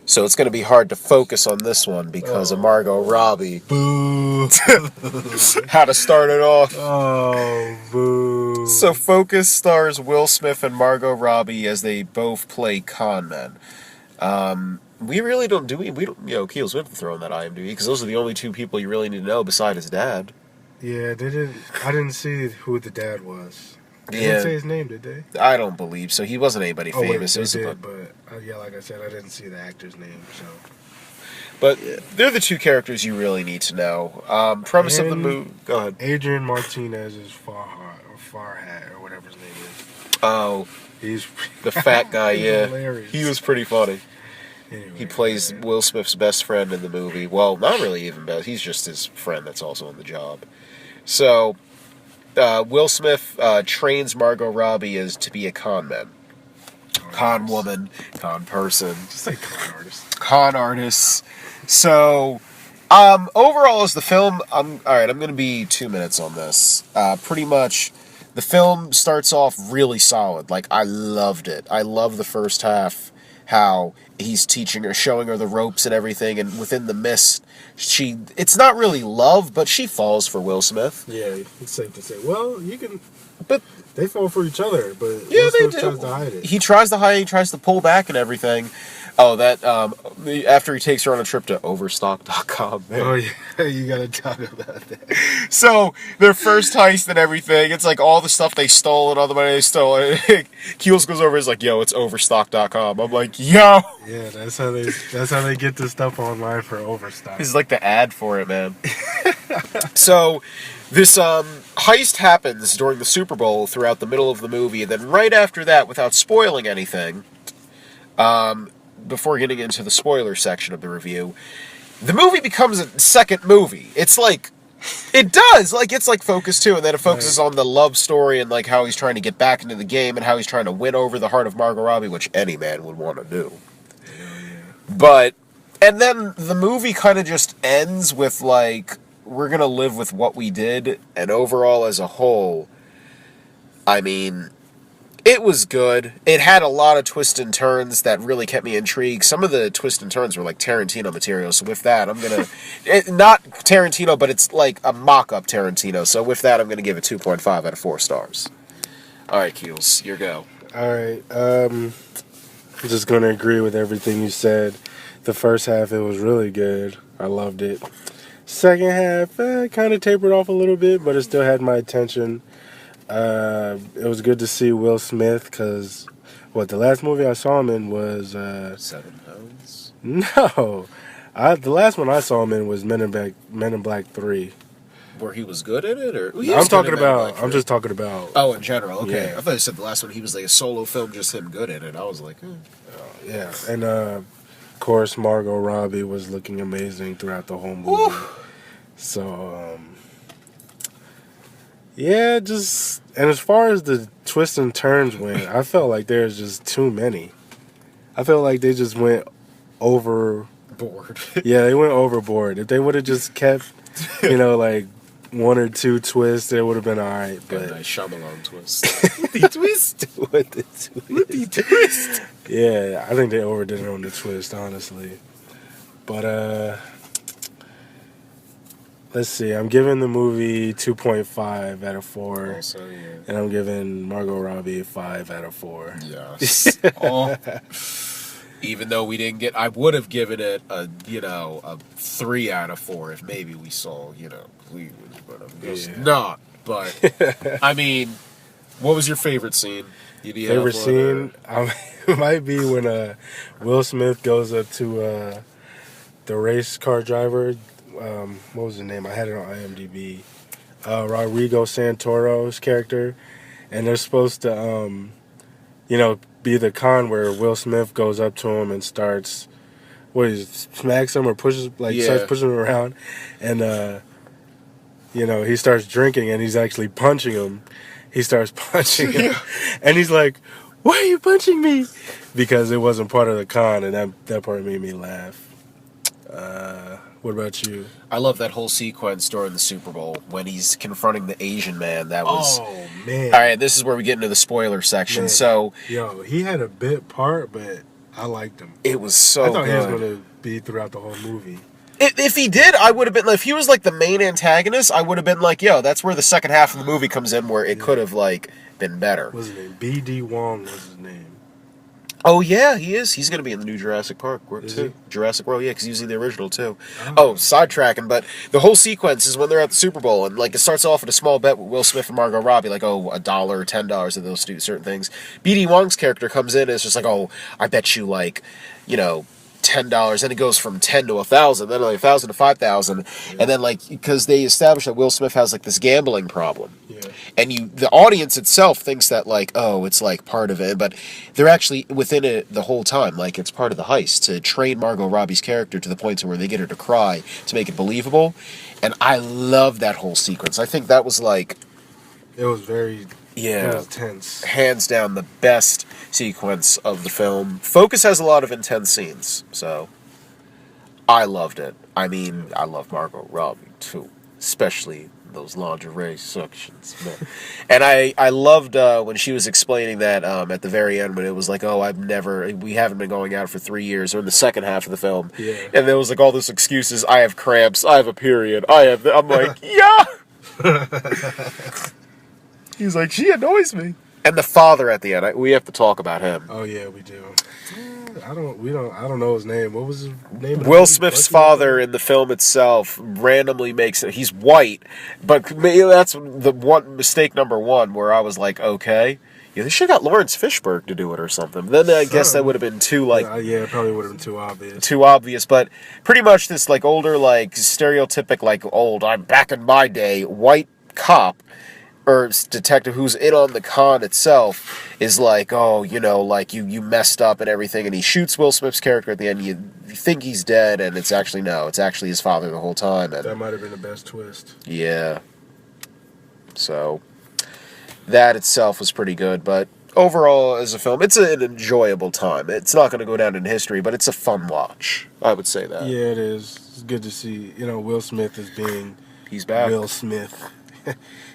So it's going to be hard to focus on this one because of Margot Robbie. Boo. How to start it off. Oh, boo. So Focus stars Will Smith and Margot Robbie as they both play con men. We really don't do we don't, Keels, we have to throw in that IMDb because those are the only two people you really need to know beside his dad. Yeah, I didn't see who the dad was. They Yeah. didn't say his name, did they? I don't believe so. He wasn't anybody Oh, famous. wait, It was they a did, but yeah, like I said, I didn't see the actor's name, so. But they're the two characters you really need to know. Premise of the And movie. Go ahead. Adrian Martinez is Farhat, or whatever his name is. Oh, He's the fat guy. he's Yeah, hilarious. he was pretty funny. Anyway, He plays Will Smith's best friend in the movie. Well, not really even best. He's just his friend that's also on the job. So, Will Smith trains Margot Robbie as to be a con man. Con woman, con person. Just like con artist. Con artists. So, overall, as the film, I'm going to be 2 minutes on this. Pretty much, the film starts off really solid. Like, I loved it. I love the first half, how he's teaching her, showing her the ropes and everything, and within the mist, it's not really love, but she falls for Will Smith. Yeah, it's safe to say. Well, you can, But they fall for each other, but yeah, Will they Smith do. tries to hide it. He tries to hide, he tries to pull back and everything. Oh, that, after he takes her on a trip to Overstock.com, man. Oh yeah, you gotta talk about that. So, their first heist and everything, it's like all the stuff they stole and all the money they stole. Keels goes over, he's like, yo, it's Overstock.com. I'm like, yo! Yeah, that's how they get the stuff online for Overstock. This is like the ad for it, man. So, this heist happens during the Super Bowl throughout the middle of the movie, and then right after that, without spoiling anything, before getting into the spoiler section of the review, the movie becomes a second movie. It's like, it does! Like, it's like Focus 2, and then it focuses on the love story and like how he's trying to get back into the game and how he's trying to win over the heart of Margot Robbie, which any man would want to do. But, and then the movie kind of just ends with like, we're gonna live with what we did, and overall as a whole, I mean, it was good. It had a lot of twists and turns that really kept me intrigued. Some of the twists and turns were like Tarantino material, so with that, I'm gonna... not Tarantino, but it's like a mock-up Tarantino, so with that, I'm gonna give it 2.5 out of 4 stars. Alright, Keels, your go. Alright, I'm just gonna agree with everything you said. The first half, it was really good. I loved it. Second half, kind of tapered off a little bit, but it still had my attention. It was good to see Will Smith, because the last movie I saw him in was 7 pounds? No, the last one I saw him in was Men in Black 3. Where he was good in it, or I'm just talking about. Oh, in general, okay. Yeah. I thought you said the last one he was like a solo film, just him good in it. I was like, Yeah, and of course Margot Robbie was looking amazing throughout the whole movie. So yeah, and as far as the twists and turns went, I felt like there's just too many. I felt like they just went over. bored. Yeah, they went overboard. If they would have just kept, like 1 or 2 twists, it would have been all right. Got a But nice Shyamalan twist. the twist with the twist. Yeah, I think they overdid it on the twist, honestly. But let's see. I'm giving the movie 2.5 out of 4. Also, yeah. And I'm giving Margot Robbie 5 out of 4. Yes. Even though we didn't get, I would have given it a 3 out of 4 if maybe we saw, Cleveland, but I'm just not. But I mean, what was your favorite scene? Favorite scene? It might be when Will Smith goes up to the race car driver. What was his name? I had it on IMDb. Rodrigo Santoro's character, and they're supposed to, be the con where Will Smith goes up to him and starts, smacks him or starts pushing him around, and he starts drinking and he's actually punching him. He starts punching him, and he's like, "Why are you punching me?" Because it wasn't part of the con, and that part made me laugh. What about you? I love that whole sequence during the Super Bowl when he's confronting the Asian man. That was... Oh, man. All right, this is where we get into the spoiler section. Man. So... Yo, he had a bit part, but I liked him. It was so I thought good. he was going to be throughout the whole movie. If he did, I would have been. If he was like the main antagonist, I would have been like, yo, that's where the second half of the movie comes in, where it could have like been better. What's his name? B.D. Wong was his name. Oh yeah, he is. He's going to be in the new Jurassic Park Is too. he? Jurassic World, yeah, because he's in the original too. Oh, sidetracking, but the whole sequence is when they're at the Super Bowl, and like it starts off with a small bet with Will Smith and Margot Robbie, like $1 or $10 that they'll do certain things. B.D. Wong's character comes in and it's just like, oh, I bet you like, $10, and it goes from 10 to 1,000, then like 1,000 to 5,000, and then like because they establish that Will Smith has like this gambling problem, and the audience itself thinks that like, oh, it's like part of it, but they're actually within it the whole time, like it's part of the heist to train Margot Robbie's character to the point to where they get her to cry to make it believable, and I love that whole sequence. I think that was like, it was very yeah, it was tense. Hands down the best sequence of the film. Focus has a lot of intense scenes, so I loved it. I mean, I love Margot Robbie too, especially those lingerie sections. Man. And I loved when she was explaining that at the very end when it was like, oh, we haven't been going out for 3 years, or in the second half of the film, and there was like all those excuses. I have cramps. I have a period. I'm like, yeah. He's like, she annoys me. And the father at the end, we have to talk about him. Oh yeah, we do. I don't know his name. What was his name? Will Smith's father in the film itself randomly makes it. He's white, but maybe that's the one mistake number one where I was like, okay, yeah, they should have got Lawrence Fishburne to do it or something. Then I guess that would have been too like, yeah, it probably would have been too obvious. Too obvious, but pretty much this like older, like stereotypic, like old. I'm back in my day, white cop. Or detective who's in on the con itself is like, oh, like you messed up and everything, and he shoots Will Smith's character at the end. You think he's dead, and it's actually his father the whole time. And that might have been the best twist. Yeah. So that itself was pretty good, but overall as a film, it's an enjoyable time. It's not going to go down in history, but it's a fun watch. I would say that. Yeah, it is. It's good to see. Will Smith as being he's back. Will Smith.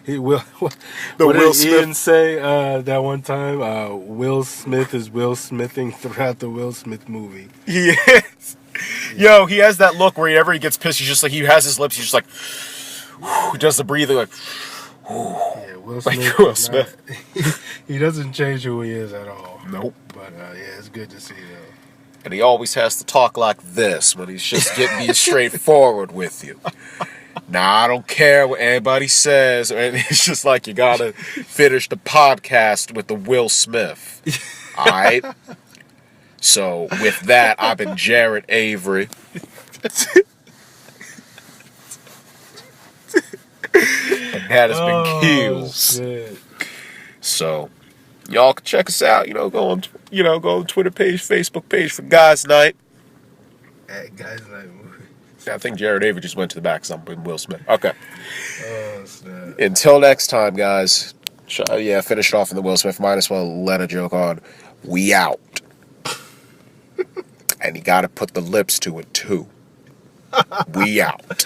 He will. What Will did Smith Ian say that one time? Will Smith is Will Smithing throughout the Will Smith movie. He is. Yo, he has that look where whenever he gets pissed, he's just like, he has his lips, he's just like, he does the breathing like, yeah, Will Smith. Like Will Smith. He doesn't change who he is at all. Nope. But yeah, it's good to see though. And he always has to talk like this when he's just getting straightforward with you. Nah, I don't care what anybody says. And it's just like, you gotta finish the podcast with the Will Smith. Alright? So, with that, I've been Jared Avery. And that has been Keels. Shit. So, y'all can check us out. Go on Twitter page, Facebook page for Guys Night. At Guys Night movie. I think Jared Avery just went to the back because I'm with Will Smith. Okay. Oh, snap. Until next time, guys. Finish it off in the Will Smith. Might as well let a joke on. We out. And you got to put the lips to it, too. We out.